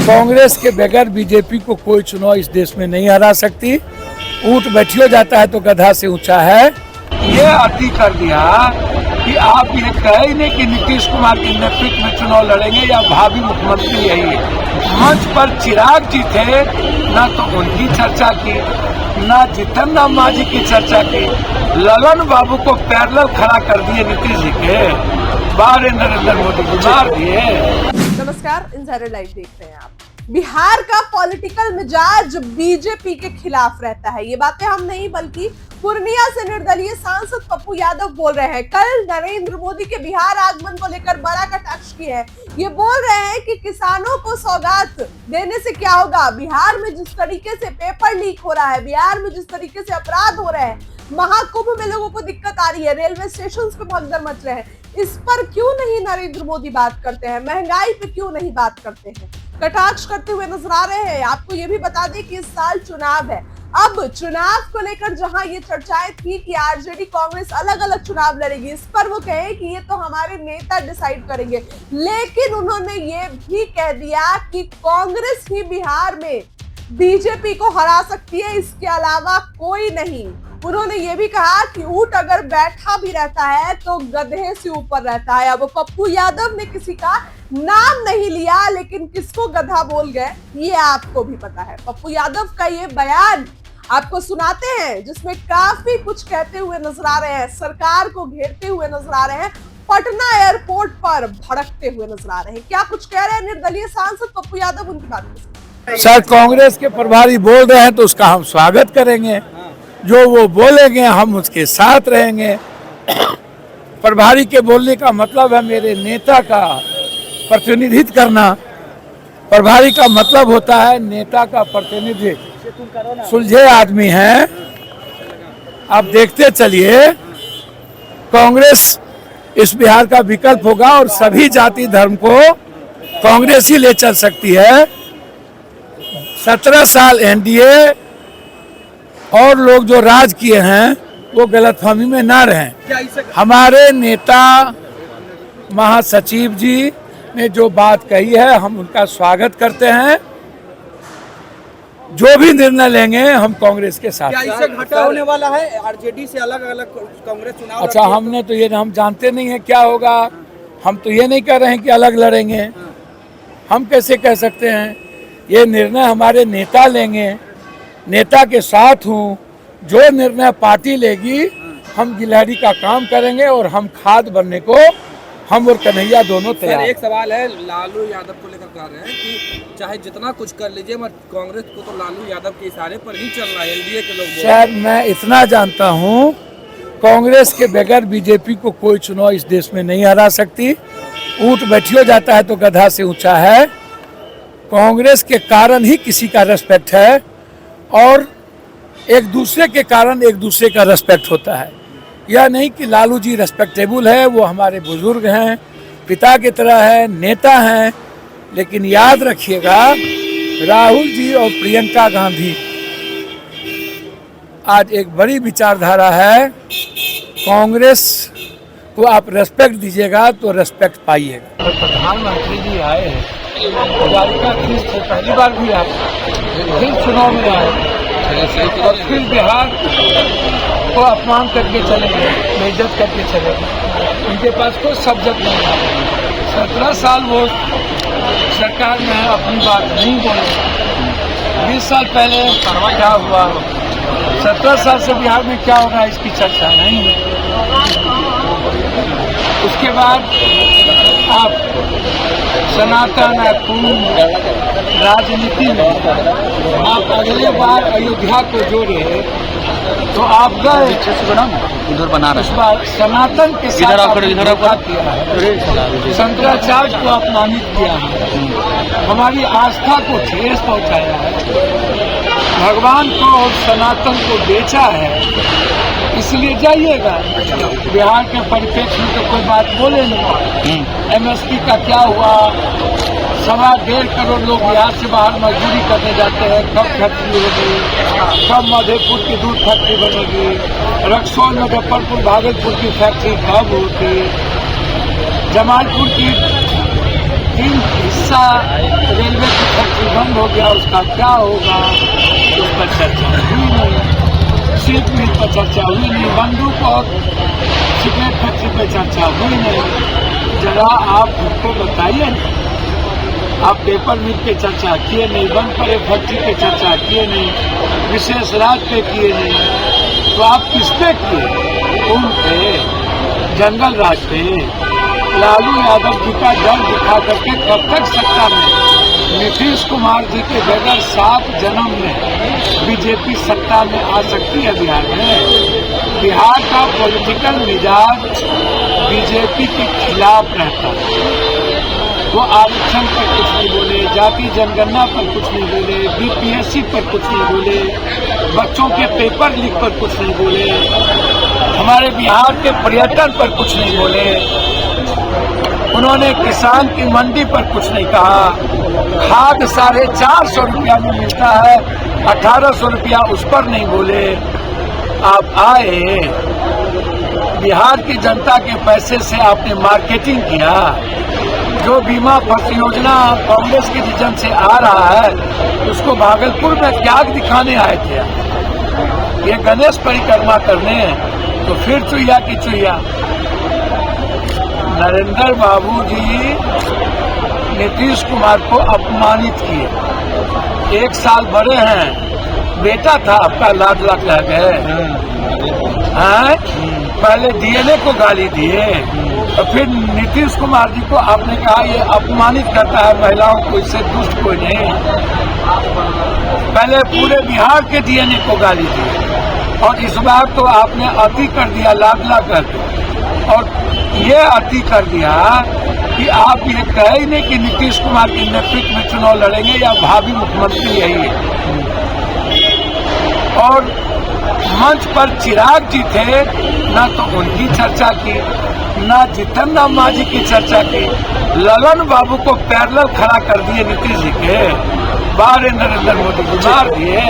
कांग्रेस के बगैर बीजेपी को कोई चुनाव इस देश में नहीं हरा सकती। ऊंट बैठियो जाता है तो गधा से ऊंचा है। ये अति कर दिया कि आप ये कहे ही नहीं कि नीतीश कुमार के नेतृत्व में चुनाव लड़ेंगे या भावी मुख्यमंत्री यही है। मंच पर चिराग जी थे, ना तो उनकी चर्चा की, ना जीतन राम मांझी की चर्चा की। ललन बाबू को पैरेलल खड़ा कर दिए नीतीश जी के, बाहर नरेंद्र मोदी को मार दिए। नमस्कार, इनसाइडर लाइव देख रहे हैं आप। बिहार का पॉलिटिकल मिजाज बीजेपी के खिलाफ रहता है। ये बातें हम नहीं बल्कि पूर्णिया से निर्दलीय सांसद पप्पू यादव बोल रहे हैं। कल नरेंद्र मोदी के बिहार आगमन को लेकर बड़ा कटाक्ष किया है। ये बोल रहे हैं कि किसानों को सौगात देने से क्या होगा। बिहार में जिस तरीके से पेपर लीक हो रहा है, बिहार में जिस तरीके से अपराध हो रहे हैं, महाकुंभ में लोगों को दिक्कत आ रही है, रेलवे स्टेशन पे भगदड़ मच रहे हैं, इस पर क्यों नहीं नरेंद्र मोदी बात करते हैं। महंगाई पे क्यों नहीं बात करते हैं, कटाक्ष करते हुए नजर आ रहे हैं। आपको ये भी बता दें कि इस साल चुनाव है। अब चुनाव को लेकर जहां ये चर्चाएं थी कि आरजेडी कांग्रेस अलग अलग चुनाव लड़ेगी, इस पर वो कहे कि ये तो हमारे नेता डिसाइड करेंगे, लेकिन उन्होंने ये भी कह दिया कि कांग्रेस ही बिहार में बीजेपी को हरा सकती है, इसके अलावा कोई नहीं। उन्होंने ये भी कहा कि ऊंट अगर बैठा भी रहता है तो गधे से ऊपर रहता है। अब पप्पू यादव ने किसी का नाम नहीं लिया, लेकिन किसको गधा बोल गए ये आपको भी पता है। पप्पू यादव का ये बयान आपको सुनाते हैं, जिसमें काफी कुछ कहते हुए नजर आ रहे हैं, सरकार को घेरते हुए नजर आ रहे हैं, पटना एयरपोर्ट पर भड़कते हुए नजर आ रहे हैं। क्या कुछ कह रहे हैं निर्दलीय सांसद पप्पू यादव, उनकी बात। सर, कांग्रेस के प्रभारी बोल रहे हैं तो उसका हम स्वागत करेंगे। जो वो बोलेंगे हम उसके साथ रहेंगे। प्रभारी के बोलने का मतलब है मेरे नेता का प्रतिनिधित्व करना। प्रभारी का मतलब होता है नेता का प्रतिनिधित्व। सुलझे आदमी हैं। आप देखते चलिए, कांग्रेस इस बिहार का विकल्प होगा और सभी जाति धर्म को कांग्रेस ही ले चल सकती है। 17 साल एनडीए और लोग जो राज किए हैं वो गलतफहमी में ना रहें। हमारे नेता महासचिव जी ने जो बात कही है हम उनका स्वागत करते हैं। जो भी निर्णय लेंगे हम कांग्रेस के साथ। क्या इससे घाटा होने वाला है आरजेडी से अलग अलग कांग्रेस चुनाव? अच्छा, हमने तो ये हम जानते नहीं है क्या होगा। हम तो ये नहीं कह रहे हैं कि अलग लड़ेंगे। हम कैसे कह सकते हैं? ये निर्णय हमारे नेता लेंगे, नेता के साथ हूँ। जो निर्णय पार्टी लेगी हम गिलहरी का काम करेंगे और हम खाद बनने को हम और कन्हैया दोनों तैयार। एक सवाल है, लालू यादव को लेकर कह रहे हैं कि चाहे जितना कुछ कर लीजिए मगर कांग्रेस को तो लालू यादव के इशारे पर ही चलना है। एनडीए के लोग शायद मैं इतना जानता हूँ, कांग्रेस के बगैर बीजेपी को कोई चुनाव इस देश में नहीं हरा सकती। ऊंट बैठियो जाता है तो गधा से ऊंचा है। कांग्रेस के कारण ही किसी का रेस्पेक्ट है और एक दूसरे के कारण एक दूसरे का रेस्पेक्ट होता है। यह नहीं कि लालू जी रेस्पेक्टेबल है, वो हमारे बुजुर्ग हैं, पिता की तरह है, नेता हैं, लेकिन याद रखिएगा राहुल जी और प्रियंका गांधी आज एक बड़ी विचारधारा है। कांग्रेस को आप रेस्पेक्ट दीजिएगा तो रेस्पेक्ट पाइएगा। प्रधानमंत्री जी आए हैं, पहली बार भी आए, फिर चुनाव में आए और फिर बिहार को अपमान करके चले गए, बेइज्जत करके चले गए। उनके पास कोई सब्जेक्ट नहीं था। 17 साल वो सरकार में अपनी बात नहीं बोले। 20 साल पहले क्या हुआ, 17 साल से बिहार में क्या होगा इसकी चर्चा नहीं है। उसके बाद आप सनातन राजनीति में आप अगले बार अयोध्या को जोड़े तो आप गए इधर बना इस बार सनातन के साथ किया है, शंकराचार्य को अपमानित किया है, हमारी आस्था को ठेस पहुंचाया है, भगवान को और सनातन को बेचा है। इसलिए जाइएगा। बिहार के परिप्रेक्ष्य में तो कोई बात बोले नहीं। एमएसपी का क्या हुआ, 1.25 करोड़ लोग बिहार से बाहर मजदूरी करने जाते हैं, कब फैक्ट्री होगी, कब मधेपुर की दूध फैक्ट्री बनेगी, रक्सौल मुजफ्फरपुर भागलपुर की फैक्ट्री कब होगी, जमालपुर की 3 हिस्सा रेलवे की फैक्ट्री प्रतिबंध हो गया, उसका क्या होगा, उस पर चर्चा हुई नहीं। सीट मिल पर चर्चा हुई नहीं, बंदूक और सिगरेट फैक्ट्री पर चर्चा हुई नहीं। जरा आप हमको बताइए, आप पेपर मिल पे चर्चा किए नहीं, बंद पड़े फैक्ट्री पे चर्चा किए नहीं, विशेष राज पे किए नहीं, तो आप किस पे किए? उन पे, जंगल राज पे। लालू यादव जी का डर दिखा करके कब तक सत्ता में? नीतीश कुमार जी के बगैर 7 जन्म में बीजेपी सत्ता में आ सकती है बिहार में। बिहार का पॉलिटिकल मिजाज बीजेपी के खिलाफ रहता है। वो आरक्षण पर कुछ नहीं बोले, जाति जनगणना पर कुछ नहीं बोले, बीपीएससी पर कुछ नहीं बोले, बच्चों के पेपर लीक पर कुछ नहीं बोले, हमारे बिहार के पर्यटन पर कुछ नहीं बोले, उन्होंने किसान की मंडी पर कुछ नहीं कहा। खाद 450 रुपया में मिलता है, 1800 रुपया उस पर नहीं बोले। आप आए, बिहार की जनता के पैसे से आपने मार्केटिंग किया। जो बीमा परियोजना कांग्रेस के विजन से आ रहा है, उसको भागलपुर में त्याग दिखाने आए थे। ये गणेश परिक्रमा करने, तो फिर चुहिया की चुहिया। नरेंद्र बाबू जी नीतीश कुमार को अपमानित किए। 1 साल बड़े हैं, बेटा था आपका, लाडला कह गए हैं। पहले डीएनए को गाली दिए, और फिर नीतीश कुमार जी को आपने कहा ये अपमानित करता है महिलाओं को, इससे दुष्ट कोई नहीं। पहले पूरे बिहार के डीएनए को गाली दी, और इस बार तो आपने अति कर दिया, लाडला करके। और ये अति कर दिया कि आप ये कहे ही नहीं कि नीतीश कुमार के नेतृत्व में चुनाव लड़ेंगे या भावी मुख्यमंत्री यही है। और मंच पर चिराग जी थे, ना तो उनकी चर्चा की, ना जीतन राम मांझी की चर्चा की। ललन बाबू को पैरेलल खड़ा कर दिए नीतीश जी के, बारे नरेंद्र मोदी जी मार दिए।